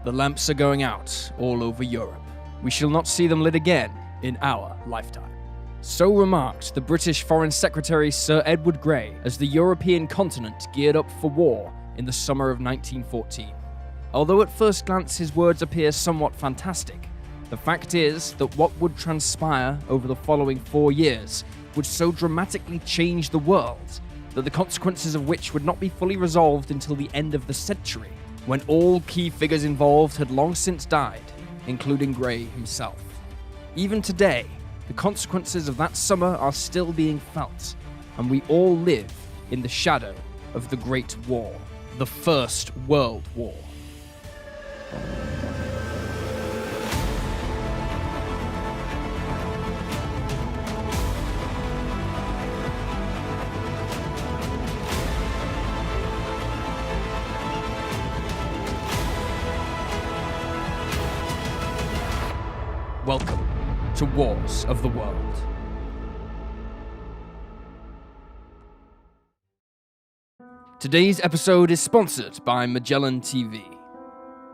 The lamps are going out all over Europe. We shall not see them lit again in our lifetime. So remarked the British Foreign Secretary Sir Edward Grey as the European continent geared up for war in the summer of 1914. Although at first glance his words appear somewhat fantastic, the fact is that what would transpire over the following 4 years would so dramatically change the world that the consequences of which would not be fully resolved until the end of the century, when all key figures involved had long since died, including Grey himself. Even today, the consequences of that summer are still being felt, and we all live in the shadow of the Great War, the First World War. Welcome to Wars of the World. Today's episode is sponsored by Magellan TV.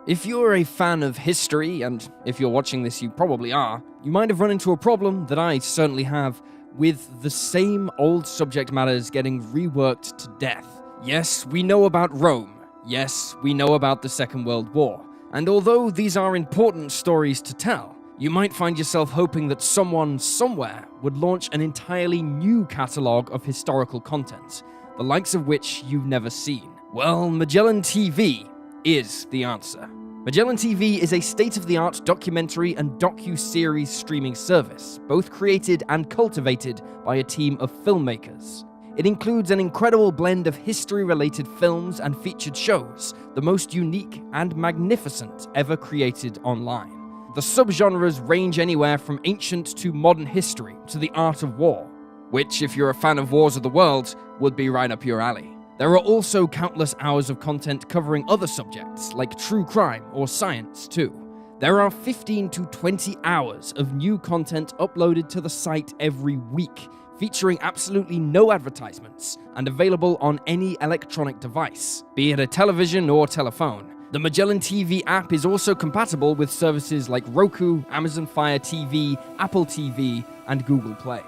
If you're a fan of history, and if you're watching this you probably are, you might have run into a problem that I certainly have with the same old subject matters getting reworked to death. Yes, we know about Rome. Yes, we know about the Second World War. And although these are important stories to tell, you might find yourself hoping that someone, somewhere, would launch an entirely new catalogue of historical content, the likes of which you've never seen. Well, Magellan TV is the answer. Magellan TV is a state-of-the-art documentary and docu-series streaming service, both created and cultivated by a team of filmmakers. It includes an incredible blend of history-related films and featured shows, the most unique and magnificent ever created online. The subgenres range anywhere from ancient to modern history to the art of war, which, if you're a fan of Wars of the World, would be right up your alley. There are also countless hours of content covering other subjects, like true crime or science, too. There are 15 to 20 hours of new content uploaded to the site every week, featuring absolutely no advertisements and available on any electronic device, be it a television or telephone. The Magellan TV app is also compatible with services like Roku, Amazon Fire TV, Apple TV, and Google Play.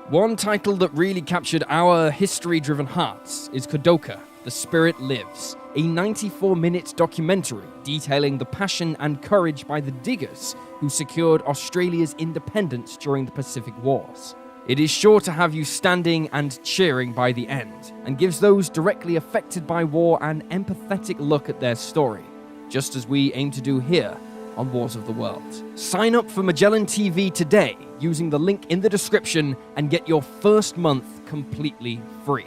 One title that really captured our history-driven hearts is Kodoka, The Spirit Lives, a 94-minute documentary detailing the passion and courage by the diggers who secured Australia's independence during the Pacific Wars. It is sure to have you standing and cheering by the end, and gives those directly affected by war an empathetic look at their story, just as we aim to do here on Wars of the World. Sign up for Magellan TV today using the link in the description and get your first month completely free.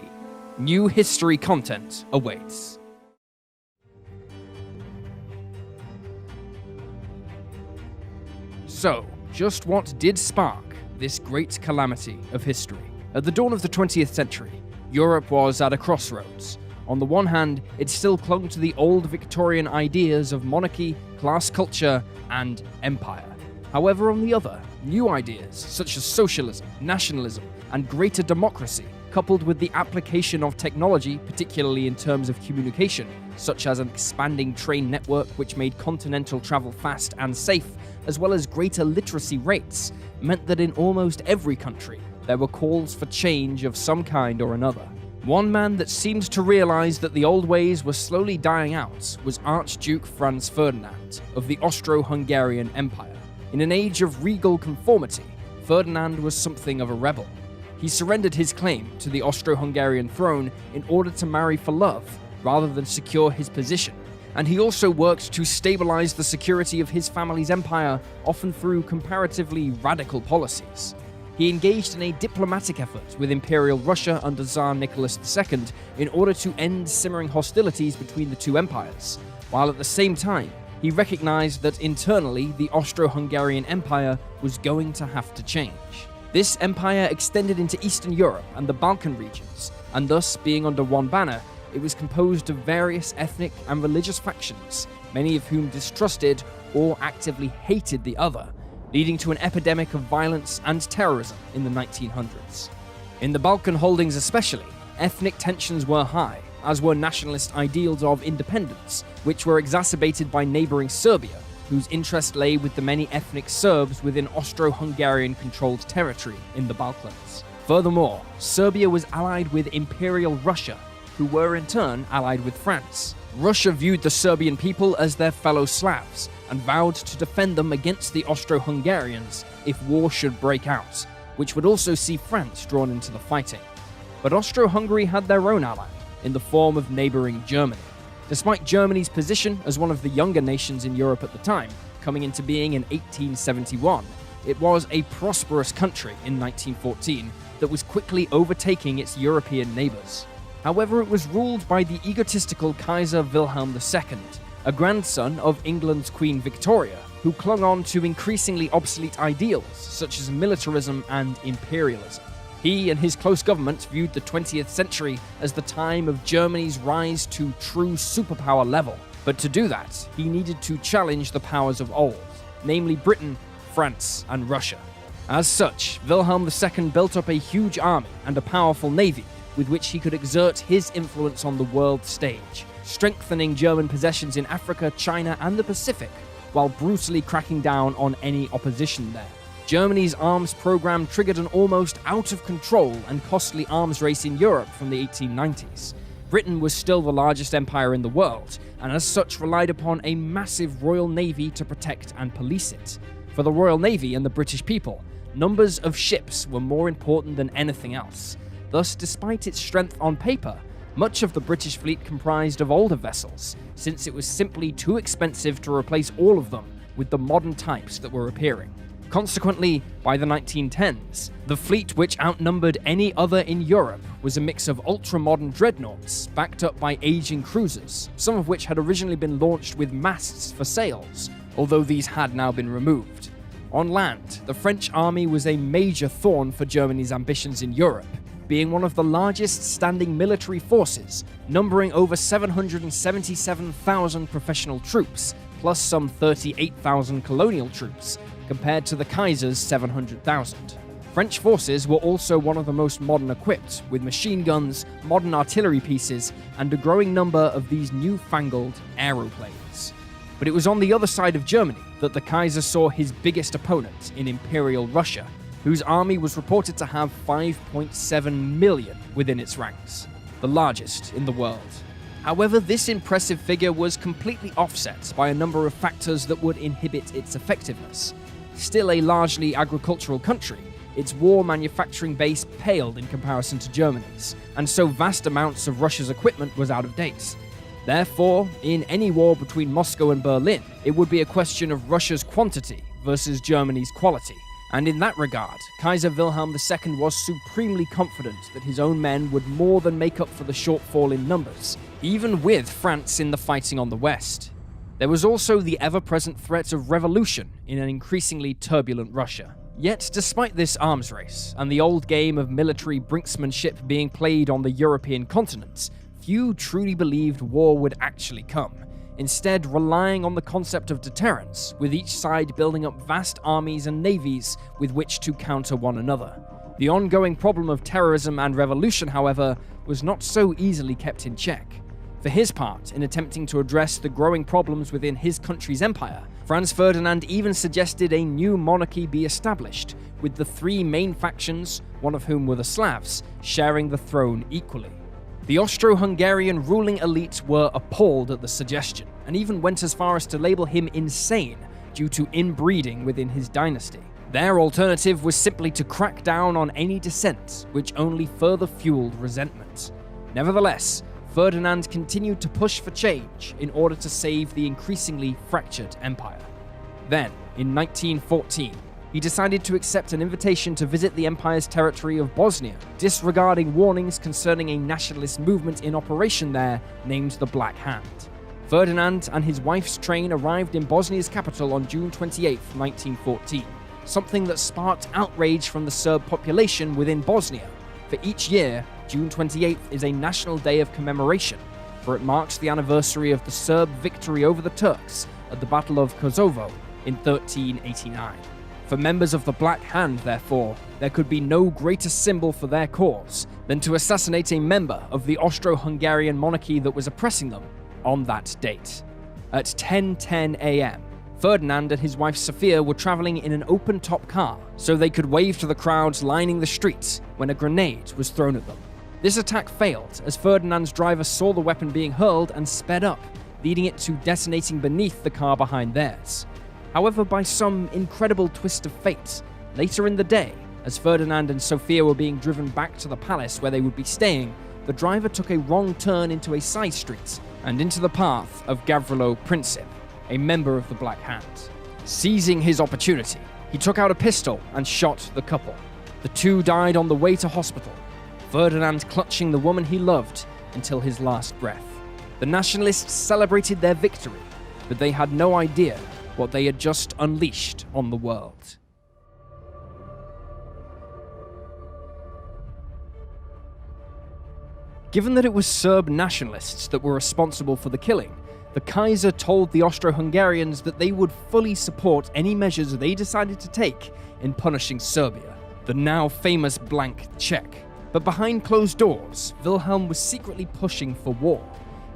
New history content awaits. So, just what did spark this great calamity of history? At the dawn of the 20th century, Europe was at a crossroads. On the one hand, it still clung to the old Victorian ideas of monarchy, class culture, and empire. However, on the other, new ideas such as socialism, nationalism, and greater democracy, coupled with the application of technology, particularly in terms of communication, such as an expanding train network which made continental travel fast and safe, as well as greater literacy rates, meant that in almost every country, there were calls for change of some kind or another. One man that seemed to realize that the old ways were slowly dying out was Archduke Franz Ferdinand of the Austro-Hungarian Empire. In an age of regal conformity, Ferdinand was something of a rebel. He surrendered his claim to the Austro-Hungarian throne in order to marry for love, rather than secure his position, and he also worked to stabilize the security of his family's empire, often through comparatively radical policies. He engaged in a diplomatic effort with Imperial Russia under Tsar Nicholas II in order to end simmering hostilities between the two empires, while at the same time, he recognized that internally the Austro-Hungarian Empire was going to have to change. This empire extended into Eastern Europe and the Balkan regions, and thus, being under one banner, it was composed of various ethnic and religious factions, many of whom distrusted or actively hated the other, leading to an epidemic of violence and terrorism in the 1900s. In the Balkan holdings especially, ethnic tensions were high, as were nationalist ideals of independence, which were exacerbated by neighboring Serbia, whose interest lay with the many ethnic Serbs within Austro-Hungarian-controlled territory in the Balkans. Furthermore, Serbia was allied with Imperial Russia, who were in turn allied with France. Russia viewed the Serbian people as their fellow Slavs and vowed to defend them against the Austro-Hungarians if war should break out, which would also see France drawn into the fighting. But Austro-Hungary had their own ally, in the form of neighboring Germany. Despite Germany's position as one of the younger nations in Europe at the time, coming into being in 1871, it was a prosperous country in 1914 that was quickly overtaking its European neighbors. However, it was ruled by the egotistical Kaiser Wilhelm II, a grandson of England's Queen Victoria, who clung on to increasingly obsolete ideals such as militarism and imperialism. He and his close government viewed the 20th century as the time of Germany's rise to true superpower level, but to do that, he needed to challenge the powers of old, namely Britain, France, and Russia. As such, Wilhelm II built up a huge army and a powerful navy with which he could exert his influence on the world stage, strengthening German possessions in Africa, China, and the Pacific, while brutally cracking down on any opposition there. Germany's arms program triggered an almost out-of-control and costly arms race in Europe from the 1890s. Britain was still the largest empire in the world, and as such relied upon a massive Royal Navy to protect and police it. For the Royal Navy and the British people, numbers of ships were more important than anything else. Thus, despite its strength on paper, much of the British fleet comprised of older vessels, since it was simply too expensive to replace all of them with the modern types that were appearing. Consequently, by the 1910s, the fleet which outnumbered any other in Europe was a mix of ultra-modern dreadnoughts backed up by aging cruisers, some of which had originally been launched with masts for sails, although these had now been removed. On land, the French army was a major thorn for Germany's ambitions in Europe, being one of the largest standing military forces, numbering over 777,000 professional troops, plus some 38,000 colonial troops, compared to the Kaiser's 700,000. French forces were also one of the most modern equipped, with machine guns, modern artillery pieces, and a growing number of these newfangled aeroplanes. But it was on the other side of Germany that the Kaiser saw his biggest opponent in Imperial Russia, whose army was reported to have 5.7 million within its ranks, the largest in the world. However, this impressive figure was completely offset by a number of factors that would inhibit its effectiveness. Still a largely agricultural country, its war manufacturing base paled in comparison to Germany's, and so vast amounts of Russia's equipment was out of date. Therefore, in any war between Moscow and Berlin, it would be a question of Russia's quantity versus Germany's quality. And in that regard, Kaiser Wilhelm II was supremely confident that his own men would more than make up for the shortfall in numbers, even with France in the fighting on the west. There was also the ever-present threat of revolution in an increasingly turbulent Russia. Yet, despite this arms race, and the old game of military brinksmanship being played on the European continent, few truly believed war would actually come, instead relying on the concept of deterrence, with each side building up vast armies and navies with which to counter one another. The ongoing problem of terrorism and revolution, however, was not so easily kept in check. For his part, in attempting to address the growing problems within his country's empire, Franz Ferdinand even suggested a new monarchy be established, with the three main factions, one of whom were the Slavs, sharing the throne equally. The Austro-Hungarian ruling elite were appalled at the suggestion, and even went as far as to label him insane due to inbreeding within his dynasty. Their alternative was simply to crack down on any dissent, which only further fueled resentment. Nevertheless, Ferdinand continued to push for change in order to save the increasingly fractured empire. Then, in 1914, he decided to accept an invitation to visit the empire's territory of Bosnia, disregarding warnings concerning a nationalist movement in operation there named the Black Hand. Ferdinand and his wife's train arrived in Bosnia's capital on June 28, 1914, something that sparked outrage from the Serb population within Bosnia. For each year, June 28th is a national day of commemoration, for it marks the anniversary of the Serb victory over the Turks at the Battle of Kosovo in 1389. For members of the Black Hand, therefore, there could be no greater symbol for their cause than to assassinate a member of the Austro-Hungarian monarchy that was oppressing them on that date. At 10:10 a.m., Ferdinand and his wife Sophia were traveling in an open-top car so they could wave to the crowds lining the streets when a grenade was thrown at them. This attack failed as Ferdinand's driver saw the weapon being hurled and sped up, leading it to detonating beneath the car behind theirs. However, by some incredible twist of fate, later in the day, as Ferdinand and Sophia were being driven back to the palace where they would be staying, the driver took a wrong turn into a side street and into the path of Gavrilo Princip, a member of the Black Hand. Seizing his opportunity, he took out a pistol and shot the couple. The two died on the way to hospital, Ferdinand clutching the woman he loved until his last breath. The nationalists celebrated their victory, but they had no idea what they had just unleashed on the world. Given that it was Serb nationalists that were responsible for the killing, the Kaiser told the Austro-Hungarians that they would fully support any measures they decided to take in punishing Serbia, the now famous blank check. But behind closed doors, Wilhelm was secretly pushing for war.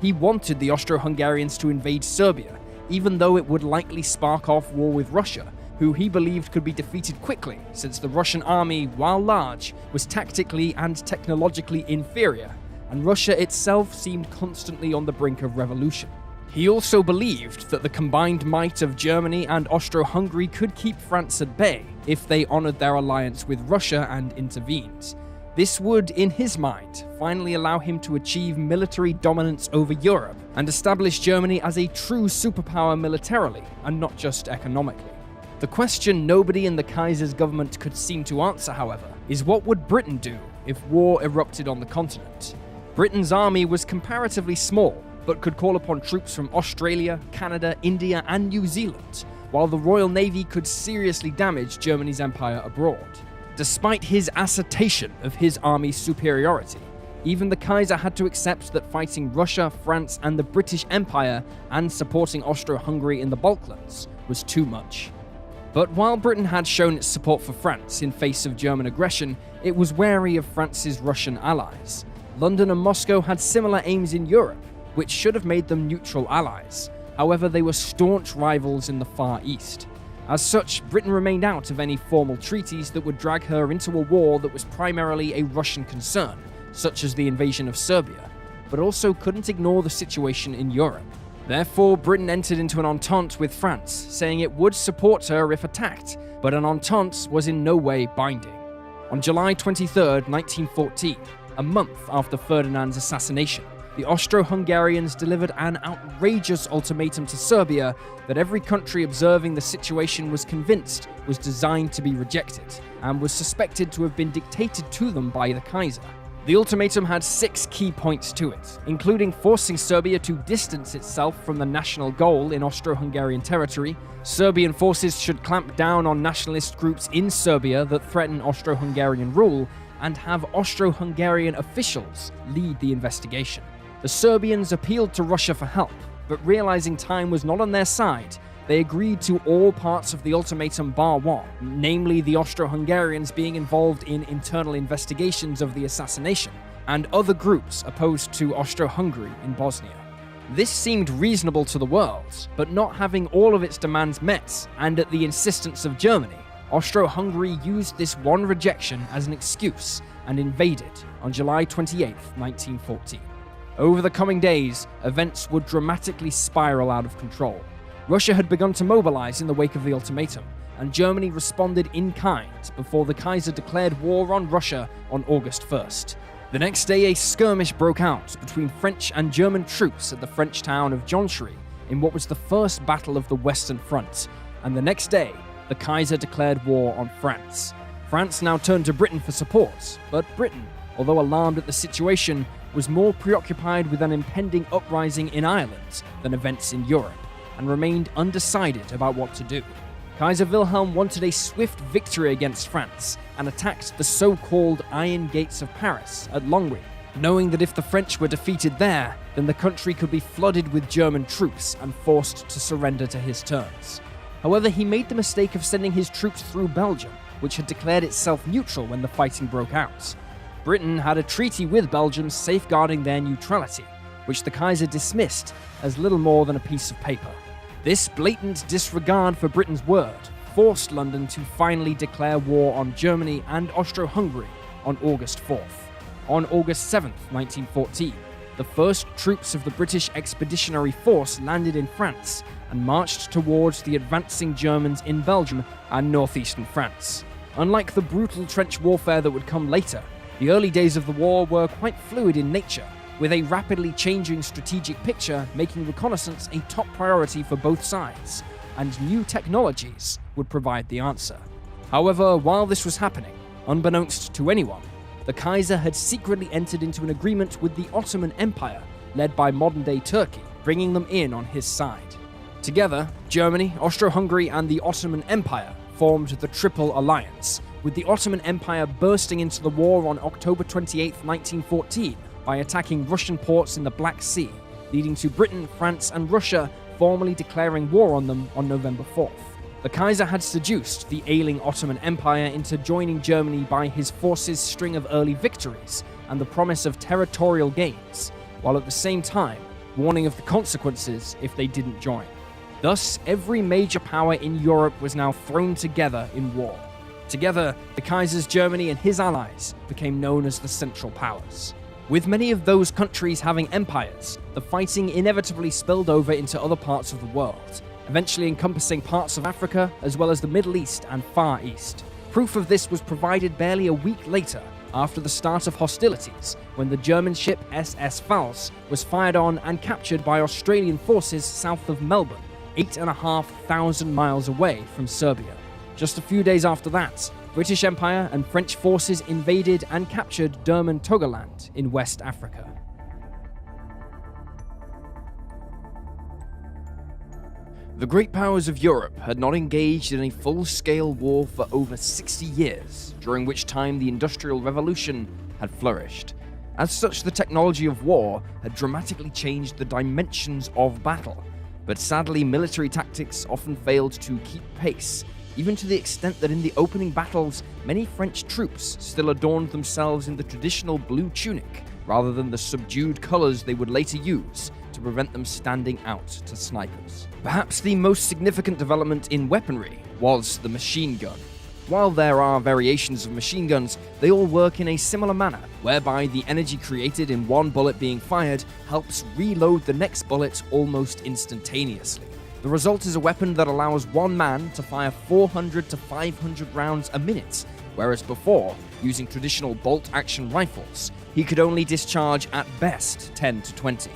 He wanted the Austro-Hungarians to invade Serbia, even though it would likely spark off war with Russia, who he believed could be defeated quickly, since the Russian army, while large, was tactically and technologically inferior, and Russia itself seemed constantly on the brink of revolution. He also believed that the combined might of Germany and Austro-Hungary could keep France at bay if they honored their alliance with Russia and intervened. This would, in his mind, finally allow him to achieve military dominance over Europe and establish Germany as a true superpower militarily and not just economically. The question nobody in the Kaiser's government could seem to answer, however, is what would Britain do if war erupted on the continent? Britain's army was comparatively small, but could call upon troops from Australia, Canada, India, and New Zealand, while the Royal Navy could seriously damage Germany's empire abroad. Despite his assertion of his army's superiority, even the Kaiser had to accept that fighting Russia, France, and the British Empire and supporting Austro-Hungary in the Balkans was too much. But while Britain had shown its support for France in face of German aggression, it was wary of France's Russian allies. London and Moscow had similar aims in Europe, which should have made them neutral allies. However, they were staunch rivals in the Far East. As such, Britain remained out of any formal treaties that would drag her into a war that was primarily a Russian concern, such as the invasion of Serbia, but also couldn't ignore the situation in Europe. Therefore, Britain entered into an entente with France, saying it would support her if attacked, but an entente was in no way binding. On July 23, 1914, a month after Ferdinand's assassination, the Austro-Hungarians delivered an outrageous ultimatum to Serbia that every country observing the situation was convinced was designed to be rejected, and was suspected to have been dictated to them by the Kaiser. The ultimatum had 6 key points to it, including forcing Serbia to distance itself from the national goal in Austro-Hungarian territory. Serbian forces should clamp down on nationalist groups in Serbia that threaten Austro-Hungarian rule, and have Austro-Hungarian officials lead the investigation. The Serbians appealed to Russia for help, but realizing time was not on their side, they agreed to all parts of the ultimatum bar one, namely the Austro-Hungarians being involved in internal investigations of the assassination, and other groups opposed to Austro-Hungary in Bosnia. This seemed reasonable to the world, but not having all of its demands met, and at the insistence of Germany, Austro-Hungary used this one rejection as an excuse and invaded on July 28, 1914. Over the coming days, events would dramatically spiral out of control. Russia had begun to mobilize in the wake of the ultimatum, and Germany responded in kind before the Kaiser declared war on Russia on August 1st. The next day, a skirmish broke out between French and German troops at the French town of Jonchery in what was the first battle of the Western Front, and the next day, the Kaiser declared war on France. France now turned to Britain for support, but Britain, although alarmed at the situation, was more preoccupied with an impending uprising in Ireland than events in Europe, and remained undecided about what to do. Kaiser Wilhelm wanted a swift victory against France, and attacked the so-called Iron Gates of Paris at Longwy, knowing that if the French were defeated there, then the country could be flooded with German troops and forced to surrender to his terms. However, he made the mistake of sending his troops through Belgium, which had declared itself neutral when the fighting broke out. Britain had a treaty with Belgium safeguarding their neutrality, which the Kaiser dismissed as little more than a piece of paper. This blatant disregard for Britain's word forced London to finally declare war on Germany and Austro-Hungary on August 4th. On August 7th, 1914, the first troops of the British Expeditionary Force landed in France and marched towards the advancing Germans in Belgium and northeastern France. Unlike the brutal trench warfare that would come later, the early days of the war were quite fluid in nature, with a rapidly changing strategic picture making reconnaissance a top priority for both sides, and new technologies would provide the answer. However, while this was happening, unbeknownst to anyone, the Kaiser had secretly entered into an agreement with the Ottoman Empire, led by modern-day Turkey, bringing them in on his side. Together, Germany, Austro-Hungary, and the Ottoman Empire formed the Triple Alliance, with the Ottoman Empire bursting into the war on October 28, 1914, by attacking Russian ports in the Black Sea, leading to Britain, France, and Russia formally declaring war on them on November 4th. The Kaiser had seduced the ailing Ottoman Empire into joining Germany by his forces' string of early victories and the promise of territorial gains, while at the same time warning of the consequences if they didn't join. Thus, every major power in Europe was now thrown together in war. Together, the Kaiser's Germany and his allies became known as the Central Powers. With many of those countries having empires, the fighting inevitably spilled over into other parts of the world, eventually encompassing parts of Africa as well as the Middle East and Far East. Proof of this was provided barely a week later, after the start of hostilities, when the German ship SS Pfalz was fired on and captured by Australian forces south of Melbourne, 8,500 miles away from Serbia. Just a few days after that, British Empire and French forces invaded and captured Togoland in West Africa. The great powers of Europe had not engaged in a full-scale war for over 60 years, during which time the Industrial Revolution had flourished. As such, the technology of war had dramatically changed the dimensions of battle, but sadly military tactics often failed to keep pace, even to the extent that in the opening battles, many French troops still adorned themselves in the traditional blue tunic, rather than the subdued colors they would later use to prevent them standing out to snipers. Perhaps the most significant development in weaponry was the machine gun. While there are variations of machine guns, they all work in a similar manner, whereby the energy created in one bullet being fired helps reload the next bullet almost instantaneously. The result is a weapon that allows one man to fire 400 to 500 rounds a minute, whereas before, using traditional bolt-action rifles, he could only discharge at best 10 to 20.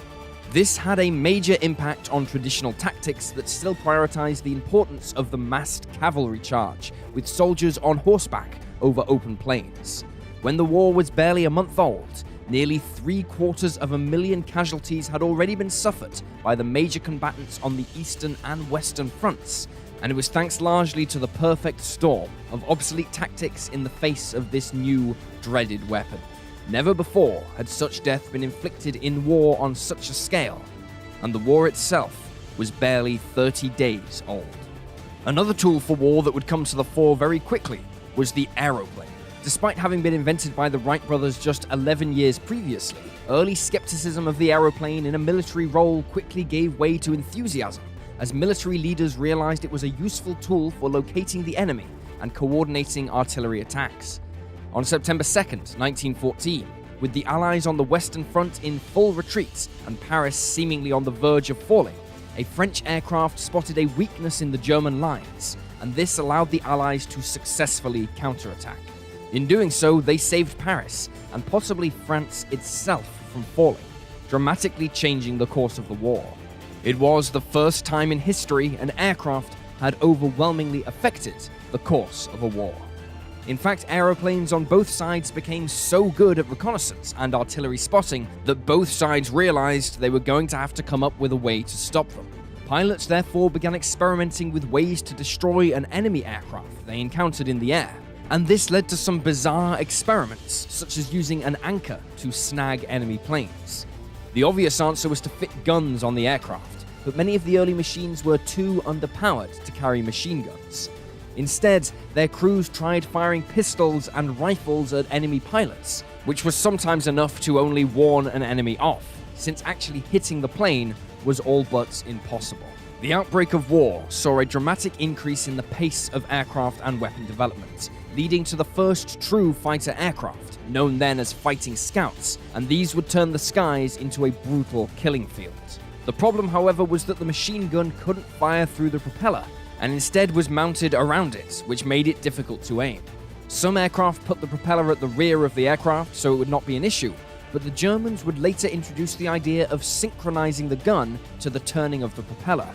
This had a major impact on traditional tactics that still prioritized the importance of the massed cavalry charge, with soldiers on horseback over open plains. When the war was barely a month old, nearly 750,000 casualties had already been suffered by the major combatants on the eastern and western fronts, and it was thanks largely to the perfect storm of obsolete tactics in the face of this new, dreaded weapon. Never before had such death been inflicted in war on such a scale, and the war itself was barely 30 days old. Another tool for war that would come to the fore very quickly was the aeroplane. Despite having been invented by the Wright brothers just 11 years previously, early skepticism of the aeroplane in a military role quickly gave way to enthusiasm, as military leaders realized it was a useful tool for locating the enemy and coordinating artillery attacks. On September 2nd, 1914, with the Allies on the Western Front in full retreat and Paris seemingly on the verge of falling, a French aircraft spotted a weakness in the German lines, and this allowed the Allies to successfully counterattack. In doing so, they saved Paris, and possibly France itself, from falling, dramatically changing the course of the war. It was the first time in history an aircraft had overwhelmingly affected the course of a war. In fact, aeroplanes on both sides became so good at reconnaissance and artillery spotting that both sides realized they were going to have to come up with a way to stop them. Pilots therefore began experimenting with ways to destroy an enemy aircraft they encountered in the air, and this led to some bizarre experiments, such as using an anchor to snag enemy planes. The obvious answer was to fit guns on the aircraft, but many of the early machines were too underpowered to carry machine guns. Instead, their crews tried firing pistols and rifles at enemy pilots, which was sometimes enough to only warn an enemy off, since actually hitting the plane was all but impossible. The outbreak of war saw a dramatic increase in the pace of aircraft and weapon development, leading to the first true fighter aircraft, known then as fighting scouts, and these would turn the skies into a brutal killing field. The problem, however, was that the machine gun couldn't fire through the propeller, and instead was mounted around it, which made it difficult to aim. Some aircraft put the propeller at the rear of the aircraft so it would not be an issue, but the Germans would later introduce the idea of synchronizing the gun to the turning of the propeller.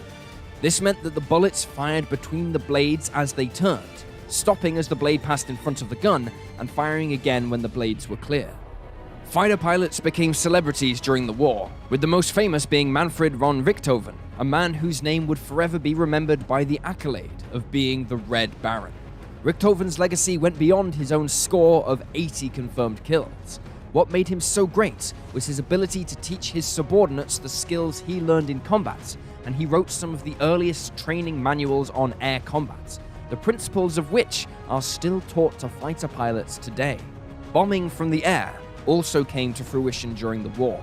This meant that the bullets fired between the blades as they turned, stopping as the blade passed in front of the gun and firing again when the blades were clear. Fighter pilots became celebrities during the war, with the most famous being Manfred von Richthofen, a man whose name would forever be remembered by the accolade of being the Red Baron. Richthofen's legacy went beyond his own score of 80 confirmed kills. What made him so great was his ability to teach his subordinates the skills he learned in combat, and he wrote some of the earliest training manuals on air combat, the principles of which are still taught to fighter pilots today. Bombing from the air also came to fruition during the war.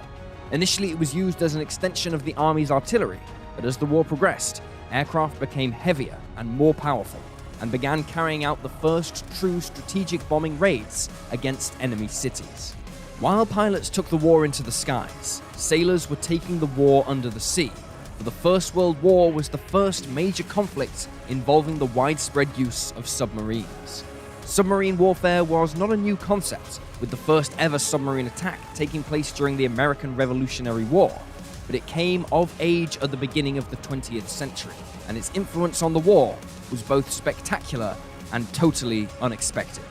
Initially, it was used as an extension of the army's artillery, but as the war progressed, aircraft became heavier and more powerful, and began carrying out the first true strategic bombing raids against enemy cities. While pilots took the war into the skies, sailors were taking the war under the sea, for the First World War was the first major conflict involving the widespread use of submarines. Submarine warfare was not a new concept, with the first ever submarine attack taking place during the American Revolutionary War, but it came of age at the beginning of the 20th century, and its influence on the war was both spectacular and totally unexpected.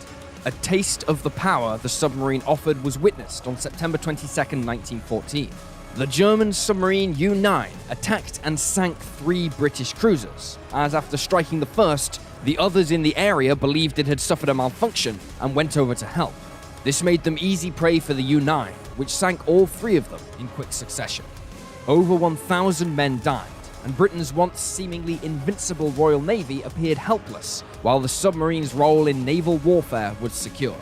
A taste of the power the submarine offered was witnessed on September 22, 1914. The German submarine U-9 attacked and sank 3 British cruisers, as after striking the first, the others in the area believed it had suffered a malfunction and went over to help. This made them easy prey for the U-9, which sank all 3 of them in quick succession. Over 1,000 men died, and Britain's once seemingly invincible Royal Navy appeared helpless, while the submarine's role in naval warfare was secured.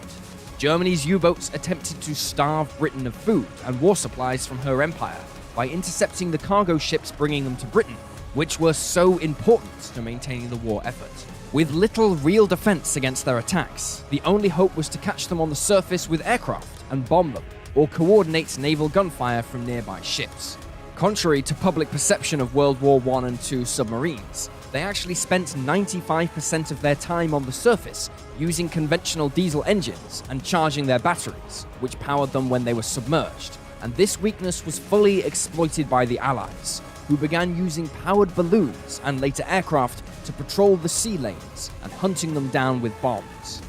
Germany's U-boats attempted to starve Britain of food and war supplies from her empire by intercepting the cargo ships bringing them to Britain, which were so important to maintaining the war effort. With little real defense against their attacks, the only hope was to catch them on the surface with aircraft and bomb them, or coordinate naval gunfire from nearby ships. Contrary to public perception of World War I and II submarines, they actually spent 95% of their time on the surface using conventional diesel engines and charging their batteries, which powered them when they were submerged. And this weakness was fully exploited by the Allies, who began using powered balloons and later aircraft to patrol the sea lanes and hunting them down with bombs.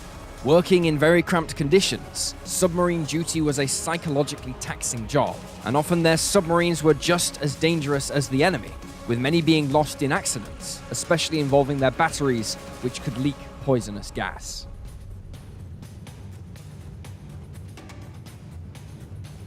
Working in very cramped conditions, submarine duty was a psychologically taxing job, and often their submarines were just as dangerous as the enemy, with many being lost in accidents, especially involving their batteries, which could leak poisonous gas.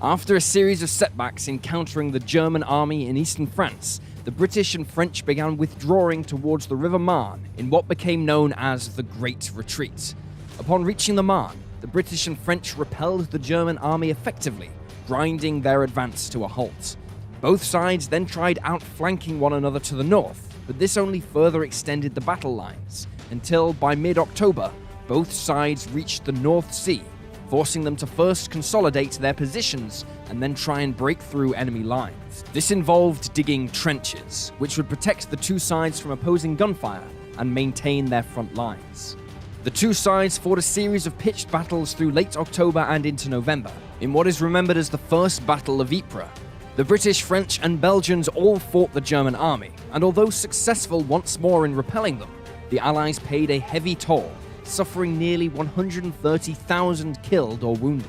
After a series of setbacks encountering the German army in eastern France, the British and French began withdrawing towards the River Marne in what became known as the Great Retreat. Upon reaching the Marne, the British and French repelled the German army effectively, grinding their advance to a halt. Both sides then tried outflanking one another to the north, but this only further extended the battle lines, until by mid-October, both sides reached the North Sea, forcing them to first consolidate their positions and then try and break through enemy lines. This involved digging trenches, which would protect the two sides from opposing gunfire and maintain their front lines. The two sides fought a series of pitched battles through late October and into November, in what is remembered as the First Battle of Ypres. The British, French, and Belgians all fought the German army, and although successful once more in repelling them, the Allies paid a heavy toll, suffering nearly 130,000 killed or wounded.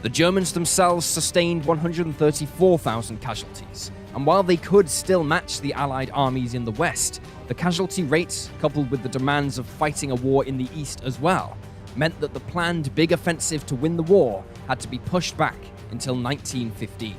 The Germans themselves sustained 134,000 casualties, and while they could still match the Allied armies in the West, the casualty rates, coupled with the demands of fighting a war in the East as well, meant that the planned big offensive to win the war had to be pushed back until 1915.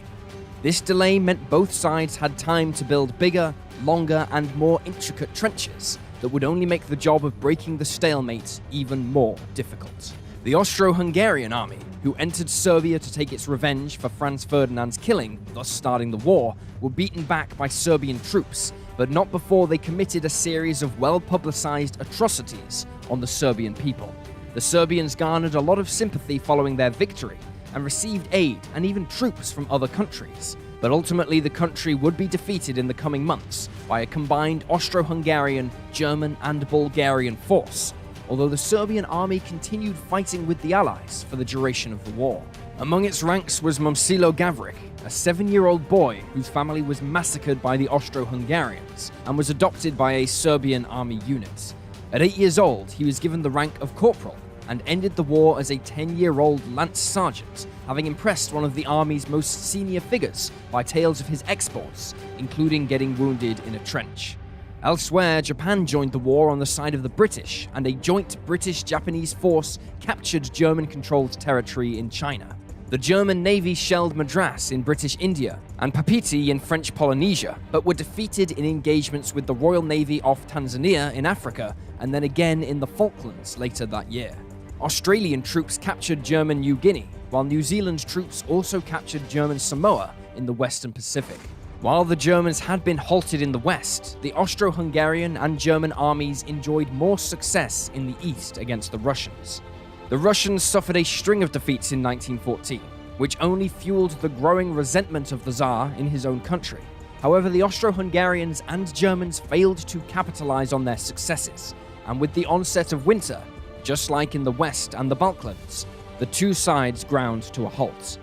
This delay meant both sides had time to build bigger, longer and more intricate trenches that would only make the job of breaking the stalemate even more difficult. The Austro-Hungarian army, who entered Serbia to take its revenge for Franz Ferdinand's killing, thus starting the war, were beaten back by Serbian troops, but not before they committed a series of well-publicized atrocities on the Serbian people. The Serbians garnered a lot of sympathy following their victory, and received aid and even troops from other countries. But ultimately the country would be defeated in the coming months by a combined Austro-Hungarian, German and Bulgarian force, although the Serbian army continued fighting with the Allies for the duration of the war. Among its ranks was Momcilo Gavric, a 7-year-old boy whose family was massacred by the Austro-Hungarians and was adopted by a Serbian army unit. At 8 years old, he was given the rank of corporal and ended the war as a 10-year-old lance sergeant, having impressed one of the army's most senior figures by tales of his exploits, including getting wounded in a trench. Elsewhere, Japan joined the war on the side of the British, and a joint British-Japanese force captured German-controlled territory in China. The German Navy shelled Madras in British India and Papeete in French Polynesia, but were defeated in engagements with the Royal Navy off Tanzania in Africa, and then again in the Falklands later that year. Australian troops captured German New Guinea, while New Zealand troops also captured German Samoa in the Western Pacific. While the Germans had been halted in the west, the Austro-Hungarian and German armies enjoyed more success in the east against the Russians. The Russians suffered a string of defeats in 1914, which only fueled the growing resentment of the Tsar in his own country. However, the Austro-Hungarians and Germans failed to capitalize on their successes, and with the onset of winter, just like in the West and the Balkans, the two sides ground to a halt.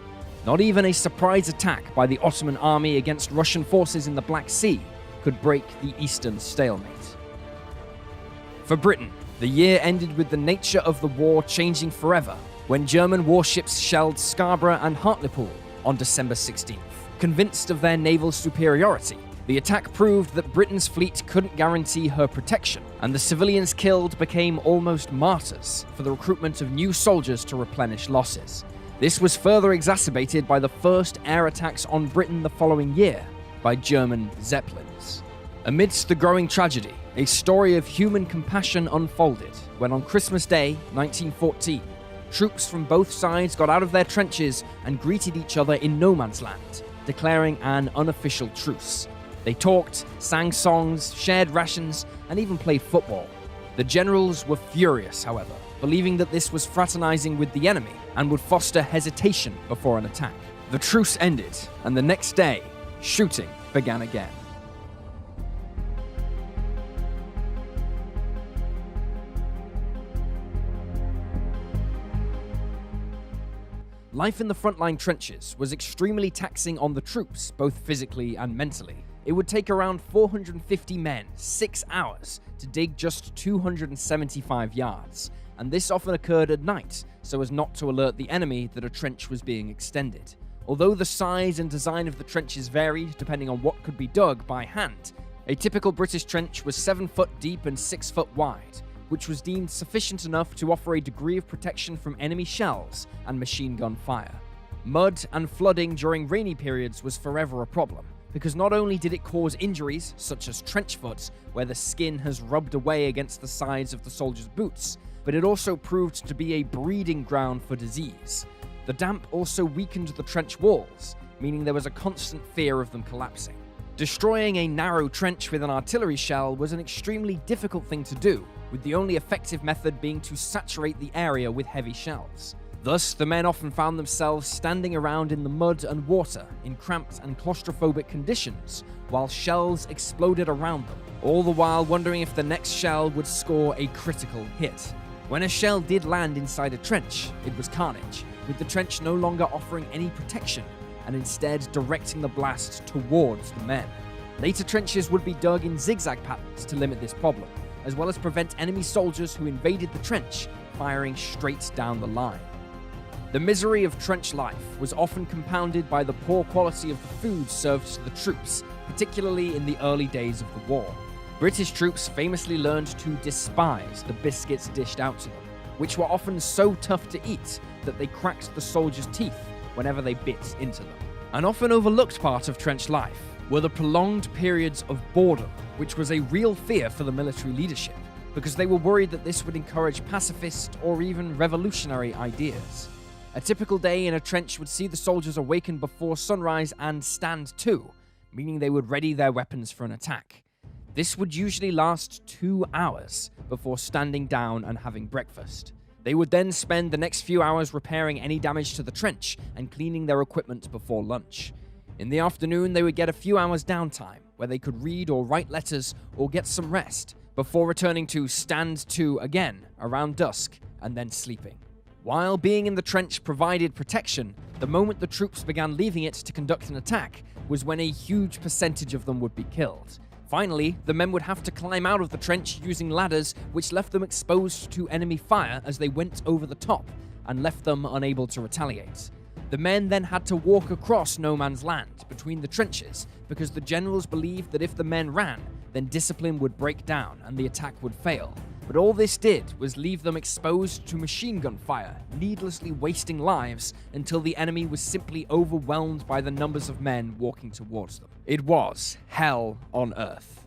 Not even a surprise attack by the Ottoman army against Russian forces in the Black Sea could break the eastern stalemate. For Britain, the year ended with the nature of the war changing forever when German warships shelled Scarborough and Hartlepool on December 16th. Convinced of their naval superiority, the attack proved that Britain's fleet couldn't guarantee her protection, and the civilians killed became almost martyrs for the recruitment of new soldiers to replenish losses. This was further exacerbated by the first air attacks on Britain the following year by German Zeppelins. Amidst the growing tragedy, a story of human compassion unfolded when on Christmas Day, 1914, troops from both sides got out of their trenches and greeted each other in no man's land, declaring an unofficial truce. They talked, sang songs, shared rations, and even played football. The generals were furious, however, believing that this was fraternizing with the enemy and would foster hesitation before an attack. The truce ended, and the next day, shooting began again. Life in the frontline trenches was extremely taxing on the troops, both physically and mentally. It would take around 450 men 6 hours to dig just 275 yards, and this often occurred at night so as not to alert the enemy that a trench was being extended. Although the size and design of the trenches varied depending on what could be dug by hand, a typical British trench was 7 foot deep and 6 foot wide, which was deemed sufficient enough to offer a degree of protection from enemy shells and machine gun fire. Mud and flooding during rainy periods was forever a problem, because not only did it cause injuries, such as trench foot, where the skin has rubbed away against the sides of the soldiers' boots, but it also proved to be a breeding ground for disease. The damp also weakened the trench walls, meaning there was a constant fear of them collapsing. Destroying a narrow trench with an artillery shell was an extremely difficult thing to do, with the only effective method being to saturate the area with heavy shells. Thus, the men often found themselves standing around in the mud and water in cramped and claustrophobic conditions, while shells exploded around them, all the while wondering if the next shell would score a critical hit. When a shell did land inside a trench, it was carnage, with the trench no longer offering any protection, and instead directing the blast towards the men. Later trenches would be dug in zigzag patterns to limit this problem, as well as prevent enemy soldiers who invaded the trench firing straight down the line. The misery of trench life was often compounded by the poor quality of the food served to the troops, particularly in the early days of the war. British troops famously learned to despise the biscuits dished out to them, which were often so tough to eat that they cracked the soldiers' teeth whenever they bit into them. An often overlooked part of trench life were the prolonged periods of boredom, which was a real fear for the military leadership, because they were worried that this would encourage pacifist or even revolutionary ideas. A typical day in a trench would see the soldiers awaken before sunrise and stand to, meaning they would ready their weapons for an attack. This would usually last 2 hours before standing down and having breakfast. They would then spend the next few hours repairing any damage to the trench and cleaning their equipment before lunch. In the afternoon, they would get a few hours downtime where they could read or write letters or get some rest before returning to stand to again around dusk and then sleeping. While being in the trench provided protection, the moment the troops began leaving it to conduct an attack was when a huge percentage of them would be killed. Finally, the men would have to climb out of the trench using ladders, which left them exposed to enemy fire as they went over the top and left them unable to retaliate. The men then had to walk across no man's land between the trenches because the generals believed that if the men ran, then discipline would break down and the attack would fail. But all this did was leave them exposed to machine gun fire, needlessly wasting lives until the enemy was simply overwhelmed by the numbers of men walking towards them. It was hell on earth.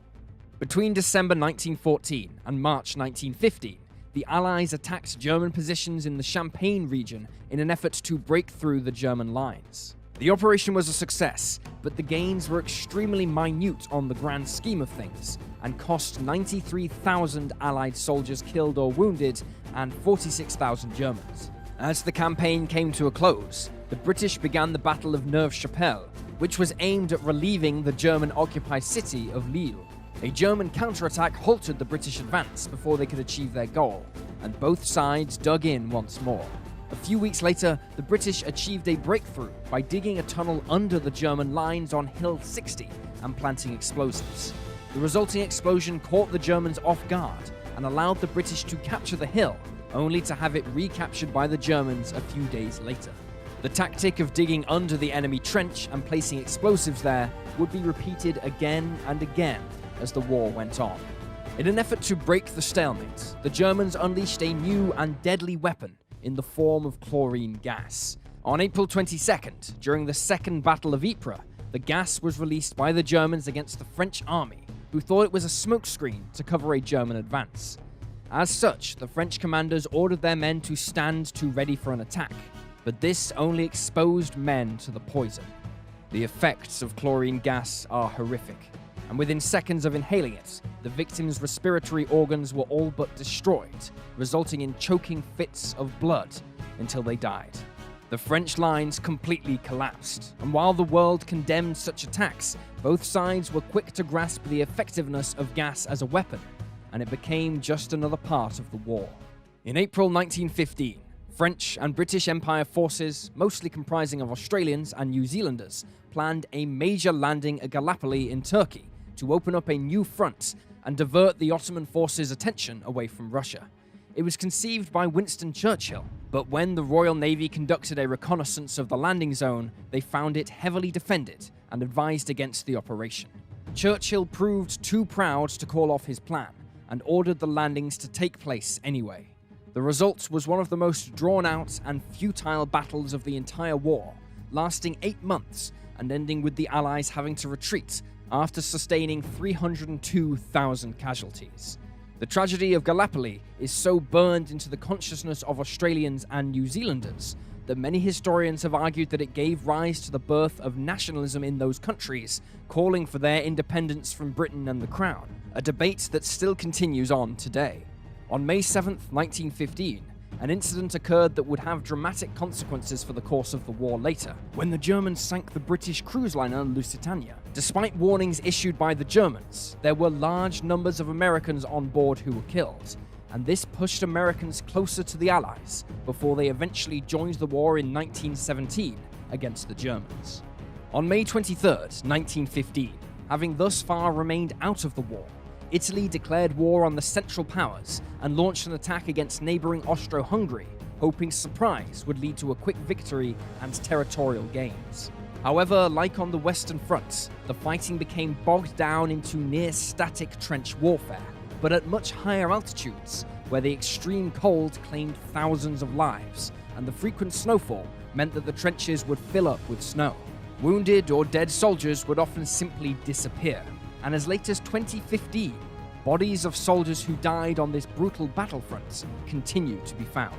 Between December 1914 and March 1915, the Allies attacked German positions in the Champagne region in an effort to break through the German lines. The operation was a success, but the gains were extremely minute on the grand scheme of things, and cost 93,000 Allied soldiers killed or wounded and 46,000 Germans. As the campaign came to a close, the British began the Battle of Neuve-Chapelle, which was aimed at relieving the German-occupied city of Lille. A German counterattack halted the British advance before they could achieve their goal, and both sides dug in once more. A few weeks later, the British achieved a breakthrough by digging a tunnel under the German lines on Hill 60 and planting explosives. The resulting explosion caught the Germans off guard and allowed the British to capture the hill, only to have it recaptured by the Germans a few days later. The tactic of digging under the enemy trench and placing explosives there would be repeated again and again as the war went on. In an effort to break the stalemate, the Germans unleashed a new and deadly weapon in the form of chlorine gas. On April 22nd, during the Second Battle of Ypres, the gas was released by the Germans against the French army, who thought it was a smokescreen to cover a German advance. As such, the French commanders ordered their men to stand to ready for an attack, but this only exposed men to the poison. The effects of chlorine gas are horrific, and within seconds of inhaling it, the victims' respiratory organs were all but destroyed, resulting in choking fits of blood until they died. The French lines completely collapsed, and while the world condemned such attacks, both sides were quick to grasp the effectiveness of gas as a weapon, and it became just another part of the war. In April 1915, French and British Empire forces, mostly comprising of Australians and New Zealanders, planned a major landing at Gallipoli in Turkey to open up a new front and divert the Ottoman forces' attention away from Russia. It was conceived by Winston Churchill, but when the Royal Navy conducted a reconnaissance of the landing zone, they found it heavily defended and advised against the operation. Churchill proved too proud to call off his plan and ordered the landings to take place anyway. The result was one of the most drawn-out and futile battles of the entire war, lasting 8 months and ending with the Allies having to retreat after sustaining 302,000 casualties. The tragedy of Gallipoli is so burned into the consciousness of Australians and New Zealanders that many historians have argued that it gave rise to the birth of nationalism in those countries, calling for their independence from Britain and the Crown, a debate that still continues on today. On May 7, 1915, an incident occurred that would have dramatic consequences for the course of the war later, when the Germans sank the British cruise liner Lusitania. Despite warnings issued by the Germans, there were large numbers of Americans on board who were killed, and this pushed Americans closer to the Allies before they eventually joined the war in 1917 against the Germans. On May 23, 1915, having thus far remained out of the war, Italy declared war on the Central Powers and launched an attack against neighboring Austro-Hungary, hoping surprise would lead to a quick victory and territorial gains. However, like on the Western Front, the fighting became bogged down into near-static trench warfare, but at much higher altitudes, where the extreme cold claimed thousands of lives, and the frequent snowfall meant that the trenches would fill up with snow. Wounded or dead soldiers would often simply disappear, and as late as 2015, bodies of soldiers who died on this brutal battlefront continue to be found.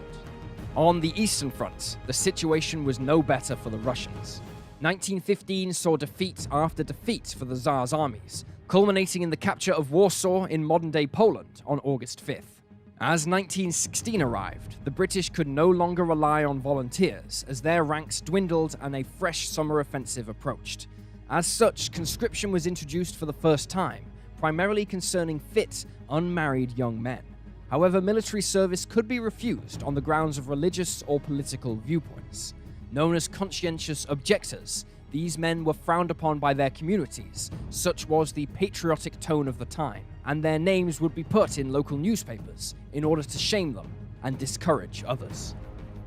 On the Eastern Front, the situation was no better for the Russians. 1915 saw defeat after defeat for the Tsar's armies, culminating in the capture of Warsaw in modern-day Poland on August 5th. As 1916 arrived, the British could no longer rely on volunteers as their ranks dwindled and a fresh summer offensive approached. As such, conscription was introduced for the first time, primarily concerning fit, unmarried young men. However, military service could be refused on the grounds of religious or political viewpoints. Known as conscientious objectors, these men were frowned upon by their communities, such was the patriotic tone of the time, and their names would be put in local newspapers in order to shame them and discourage others.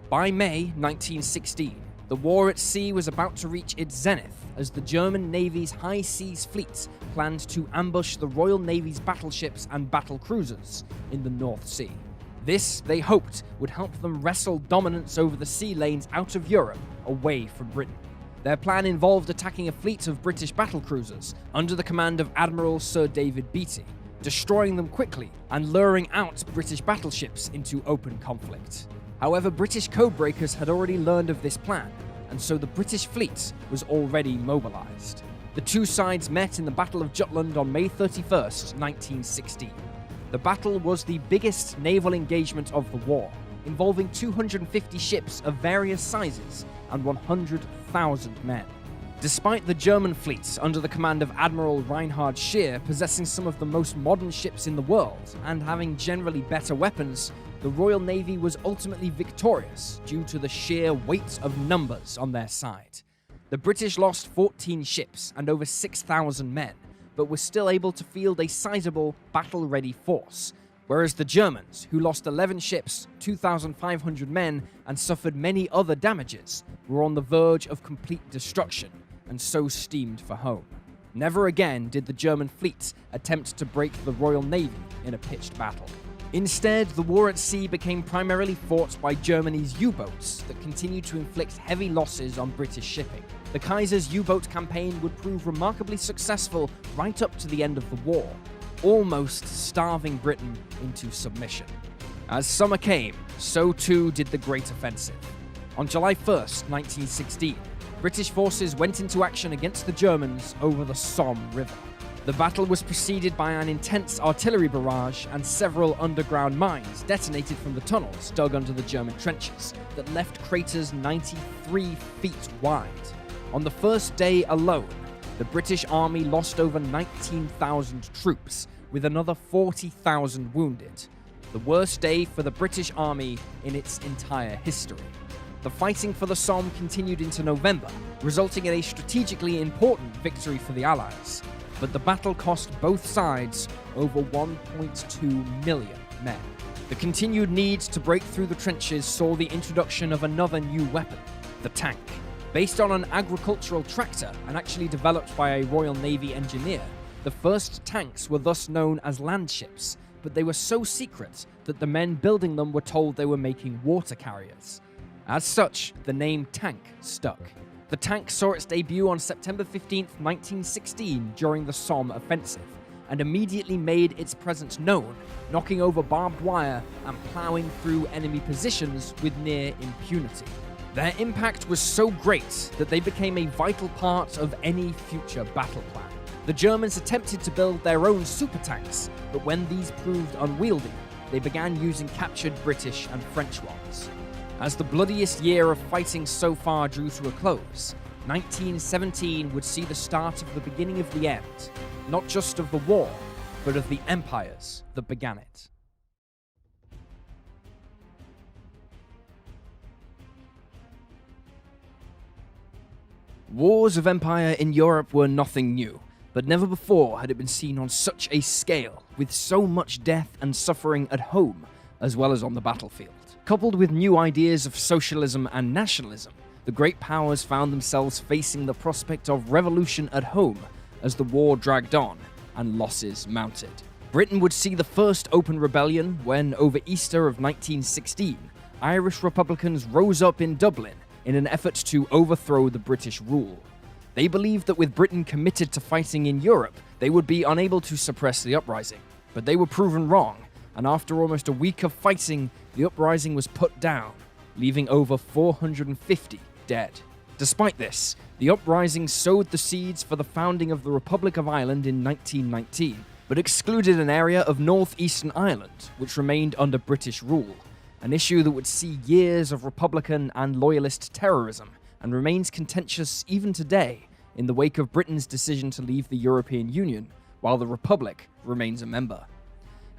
By May 1916, the war at sea was about to reach its zenith as the German Navy's high seas fleet planned to ambush the Royal Navy's battleships and battle cruisers in the North Sea. This, they hoped, would help them wrestle dominance over the sea lanes out of Europe away from Britain. Their plan involved attacking a fleet of British battlecruisers under the command of Admiral Sir David Beatty, destroying them quickly and luring out British battleships into open conflict. However, British codebreakers had already learned of this plan, and so the British fleet was already mobilized. The two sides met in the Battle of Jutland on May 31st, 1916. The battle was the biggest naval engagement of the war, involving 250 ships of various sizes and 100,000 men. Despite the German fleet under the command of Admiral Reinhard Scheer possessing some of the most modern ships in the world and having generally better weapons, the Royal Navy was ultimately victorious due to the sheer weight of numbers on their side. The British lost 14 ships and over 6,000 men, but were still able to field a sizable, battle-ready force, whereas the Germans, who lost 11 ships, 2,500 men, and suffered many other damages, were on the verge of complete destruction, and so steamed for home. Never again did the German fleet attempt to break the Royal Navy in a pitched battle. Instead, the war at sea became primarily fought by Germany's U-boats that continued to inflict heavy losses on British shipping. The Kaiser's U-boat campaign would prove remarkably successful right up to the end of the war, almost starving Britain into submission. As summer came, so too did the Great Offensive. On July 1st, 1916, British forces went into action against the Germans over the Somme River. The battle was preceded by an intense artillery barrage and several underground mines detonated from the tunnels dug under the German trenches that left craters 93 feet wide. On the first day alone, the British Army lost over 19,000 troops, with another 40,000 wounded. The worst day for the British Army in its entire history. The fighting for the Somme continued into November, resulting in a strategically important victory for the Allies. But the battle cost both sides over 1.2 million men. The continued need to break through the trenches saw the introduction of another new weapon, the tank. Based on an agricultural tractor and actually developed by a Royal Navy engineer, the first tanks were thus known as land ships, but they were so secret that the men building them were told they were making water carriers. As such, the name tank stuck. The tank saw its debut on September 15, 1916 during the Somme offensive, and immediately made its presence known, knocking over barbed wire and ploughing through enemy positions with near impunity. Their impact was so great that they became a vital part of any future battle plan. The Germans attempted to build their own super tanks, but when these proved unwieldy, they began using captured British and French ones. As the bloodiest year of fighting so far drew to a close, 1917 would see the start of the beginning of the end, not just of the war, but of the empires that began it. Wars of empire in Europe were nothing new, but never before had it been seen on such a scale, with so much death and suffering at home, as well as on the battlefield. Coupled with new ideas of socialism and nationalism, the great powers found themselves facing the prospect of revolution at home as the war dragged on and losses mounted. Britain would see the first open rebellion when, over Easter of 1916, Irish Republicans rose up in Dublin in an effort to overthrow the British rule. They believed that with Britain committed to fighting in Europe, they would be unable to suppress the uprising. But they were proven wrong, and after almost a week of fighting, the uprising was put down, leaving over 450 dead. Despite this, the uprising sowed the seeds for the founding of the Republic of Ireland in 1919, but excluded an area of northeastern Ireland, which remained under British rule, an issue that would see years of Republican and Loyalist terrorism, and remains contentious even today in the wake of Britain's decision to leave the European Union, while the Republic remains a member.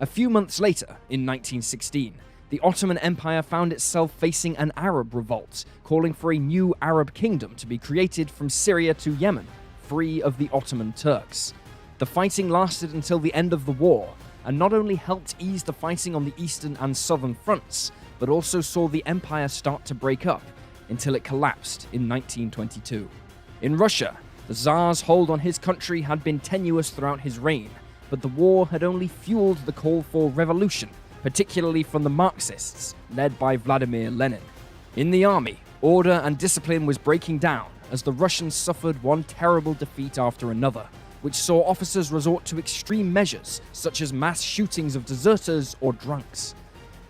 A few months later, in 1916, the Ottoman Empire found itself facing an Arab revolt, calling for a new Arab kingdom to be created from Syria to Yemen, free of the Ottoman Turks. The fighting lasted until the end of the war, and not only helped ease the fighting on the eastern and southern fronts, but also saw the empire start to break up, until it collapsed in 1922. In Russia, the Tsar's hold on his country had been tenuous throughout his reign, but the war had only fueled the call for revolution, particularly from the Marxists, led by Vladimir Lenin. In the army, order and discipline was breaking down as the Russians suffered one terrible defeat after another, which saw officers resort to extreme measures such as mass shootings of deserters or drunks.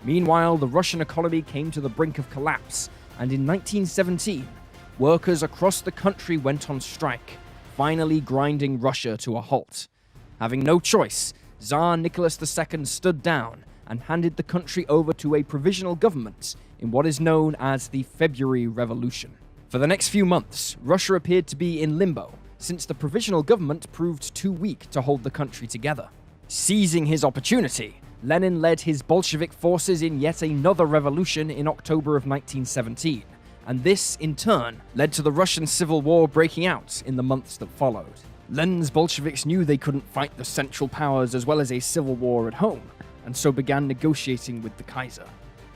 Meanwhile, the Russian economy came to the brink of collapse, and in 1917, workers across the country went on strike, finally grinding Russia to a halt. Having no choice, Tsar Nicholas II stood down and handed the country over to a provisional government in what is known as the February Revolution. For the next few months, Russia appeared to be in limbo, since the provisional government proved too weak to hold the country together. Seizing his opportunity, Lenin led his Bolshevik forces in yet another revolution in October of 1917, and this, in turn, led to the Russian Civil War breaking out in the months that followed. Lenin's Bolsheviks knew they couldn't fight the Central Powers as well as a civil war at home, and so began negotiating with the Kaiser.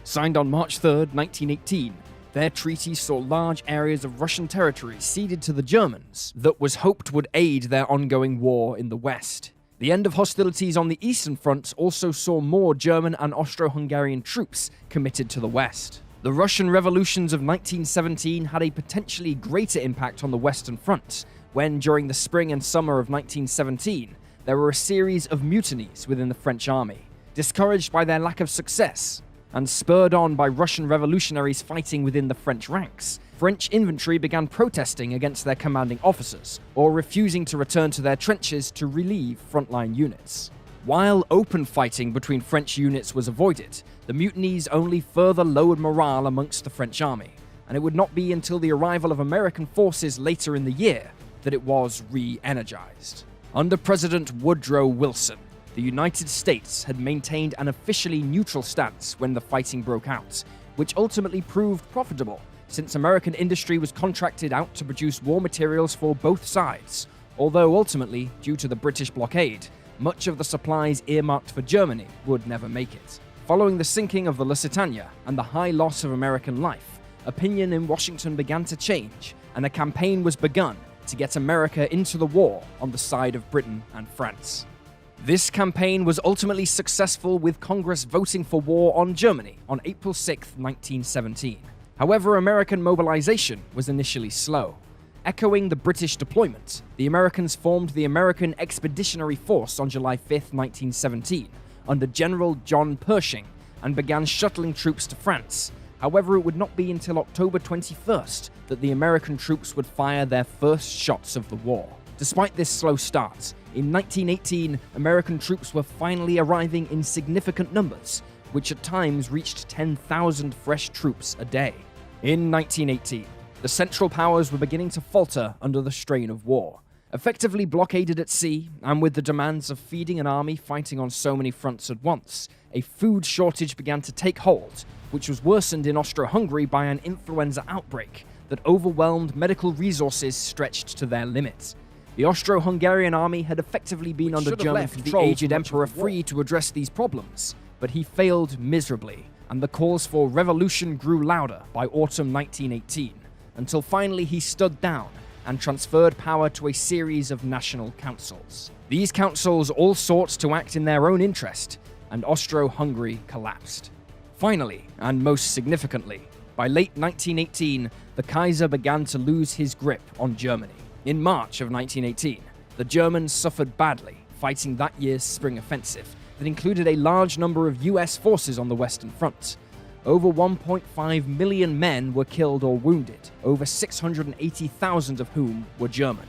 Signed on March 3, 1918, their treaty saw large areas of Russian territory ceded to the Germans that was hoped would aid their ongoing war in the West. The end of hostilities on the Eastern Front also saw more German and Austro-Hungarian troops committed to the West. The Russian revolutions of 1917 had a potentially greater impact on the Western Front, when during the spring and summer of 1917, there were a series of mutinies within the French army. Discouraged by their lack of success, and spurred on by Russian revolutionaries fighting within the French ranks, French infantry began protesting against their commanding officers, or refusing to return to their trenches to relieve frontline units. While open fighting between French units was avoided, the mutinies only further lowered morale amongst the French army, and it would not be until the arrival of American forces later in the year that it was re-energized. Under President Woodrow Wilson, the United States had maintained an officially neutral stance when the fighting broke out, which ultimately proved profitable, since American industry was contracted out to produce war materials for both sides, although ultimately, due to the British blockade, much of the supplies earmarked for Germany would never make it. Following the sinking of the Lusitania and the high loss of American life, opinion in Washington began to change, and a campaign was begun to get America into the war on the side of Britain and France. This campaign was ultimately successful, with Congress voting for war on Germany on April 6, 1917. However, American mobilization was initially slow. Echoing the British deployment, the Americans formed the American Expeditionary Force on July 5, 1917, under General John Pershing, and began shuttling troops to France. However, it would not be until October 21st that the American troops would fire their first shots of the war. Despite this slow start, in 1918, American troops were finally arriving in significant numbers, which at times reached 10,000 fresh troops a day. In 1918, the Central Powers were beginning to falter under the strain of war. Effectively blockaded at sea, and with the demands of feeding an army fighting on so many fronts at once, a food shortage began to take hold, which was worsened in Austro-Hungary by an influenza outbreak that overwhelmed medical resources stretched to their limit. The Austro-Hungarian army had effectively been under German control, the aged emperor free to address these problems, but he failed miserably, and the calls for revolution grew louder by autumn 1918, until finally he stood down and transferred power to a series of national councils. These councils all sought to act in their own interest, and Austro-Hungary collapsed. Finally, and most significantly, by late 1918, the Kaiser began to lose his grip on Germany. In March of 1918, the Germans suffered badly fighting that year's spring offensive that included a large number of US forces on the Western Front. Over 1.5 million men were killed or wounded, over 680,000 of whom were German.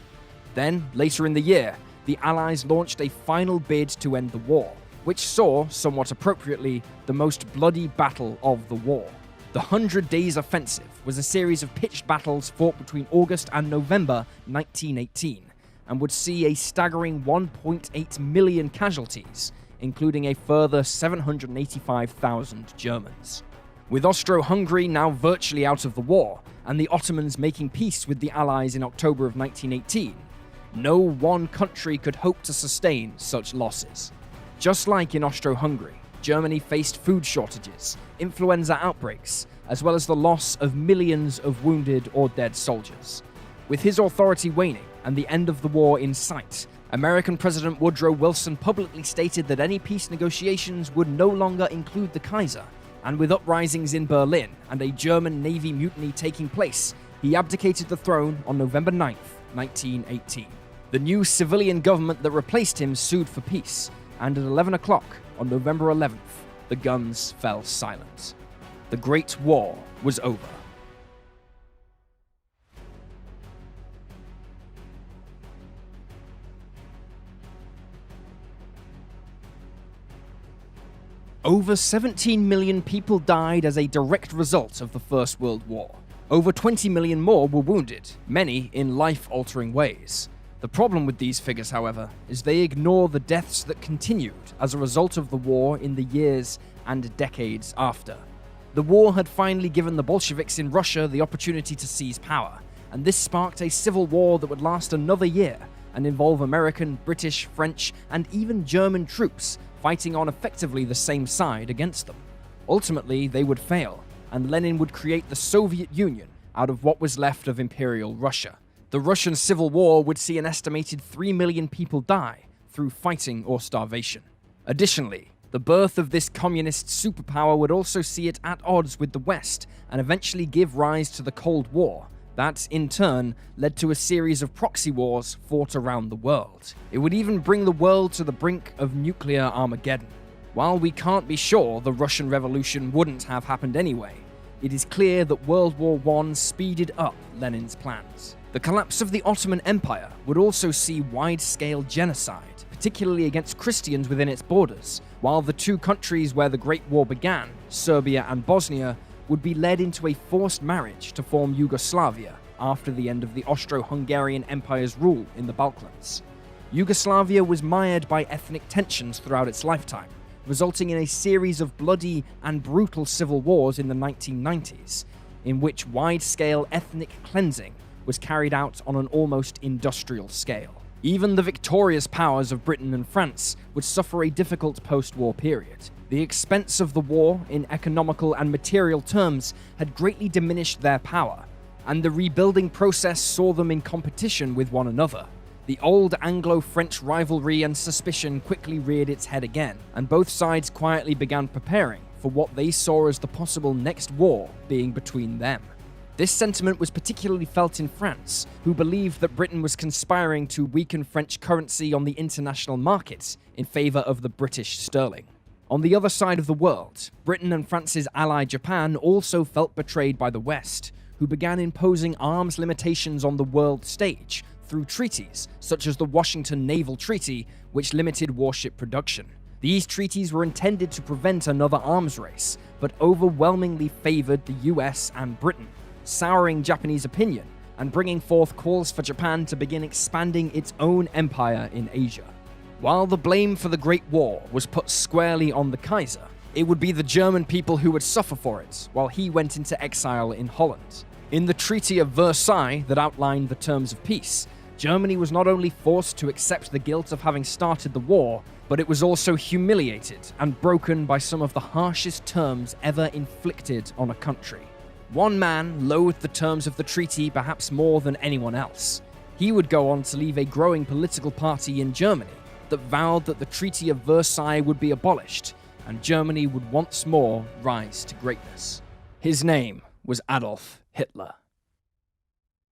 Then, later in the year, the Allies launched a final bid to end the war, which saw, somewhat appropriately, the most bloody battle of the war. The 100 Days Offensive was a series of pitched battles fought between August and November 1918, and would see a staggering 1.8 million casualties, including a further 785,000 Germans. With Austro-Hungary now virtually out of the war, and the Ottomans making peace with the Allies in October of 1918, no one country could hope to sustain such losses. Just like in Austro-Hungary, Germany faced food shortages, influenza outbreaks, as well as the loss of millions of wounded or dead soldiers. With his authority waning and the end of the war in sight, American President Woodrow Wilson publicly stated that any peace negotiations would no longer include the Kaiser, and with uprisings in Berlin and a German Navy mutiny taking place, he abdicated the throne on November 9th, 1918. The new civilian government that replaced him sued for peace, and at 11 o'clock on November 11th, the guns fell silent. The Great War was over. Over 17 million people died as a direct result of the First World War. Over 20 million more were wounded, many in life-altering ways. The problem with these figures, however, is they ignore the deaths that continued as a result of the war in the years and decades after. The war had finally given the Bolsheviks in Russia the opportunity to seize power, and this sparked a civil war that would last another year and involve American, British, French, and even German troops fighting on effectively the same side against them. Ultimately, they would fail, and Lenin would create the Soviet Union out of what was left of Imperial Russia. The Russian Civil War would see an estimated 3 million people die through fighting or starvation. Additionally, the birth of this communist superpower would also see it at odds with the West and eventually give rise to the Cold War. That, in turn, led to a series of proxy wars fought around the world. It would even bring the world to the brink of nuclear Armageddon. While we can't be sure the Russian Revolution wouldn't have happened anyway, it is clear that World War I speeded up Lenin's plans. The collapse of the Ottoman Empire would also see wide-scale genocide, particularly against Christians within its borders, while the two countries where the Great War began, Serbia and Bosnia, would be led into a forced marriage to form Yugoslavia after the end of the Austro-Hungarian Empire's rule in the Balkans. Yugoslavia was mired by ethnic tensions throughout its lifetime, resulting in a series of bloody and brutal civil wars in the 1990s, in which wide-scale ethnic cleansing was carried out on an almost industrial scale. Even the victorious powers of Britain and France would suffer a difficult post-war period. The expense of the war, in economical and material terms, had greatly diminished their power, and the rebuilding process saw them in competition with one another. The old Anglo-French rivalry and suspicion quickly reared its head again, and both sides quietly began preparing for what they saw as the possible next war being between them. This sentiment was particularly felt in France, who believed that Britain was conspiring to weaken French currency on the international markets in favour of the British sterling. On the other side of the world, Britain and France's ally Japan also felt betrayed by the West, who began imposing arms limitations on the world stage through treaties such as the Washington Naval Treaty, which limited warship production. These treaties were intended to prevent another arms race, but overwhelmingly favoured the US and Britain, souring Japanese opinion and bringing forth calls for Japan to begin expanding its own empire in Asia. While the blame for the Great War was put squarely on the Kaiser, it would be the German people who would suffer for it while he went into exile in Holland. In the Treaty of Versailles that outlined the terms of peace, Germany was not only forced to accept the guilt of having started the war, but it was also humiliated and broken by some of the harshest terms ever inflicted on a country. One man loathed the terms of the treaty perhaps more than anyone else. He would go on to leave a growing political party in Germany that vowed that the Treaty of Versailles would be abolished, and Germany would once more rise to greatness. His name was Adolf Hitler.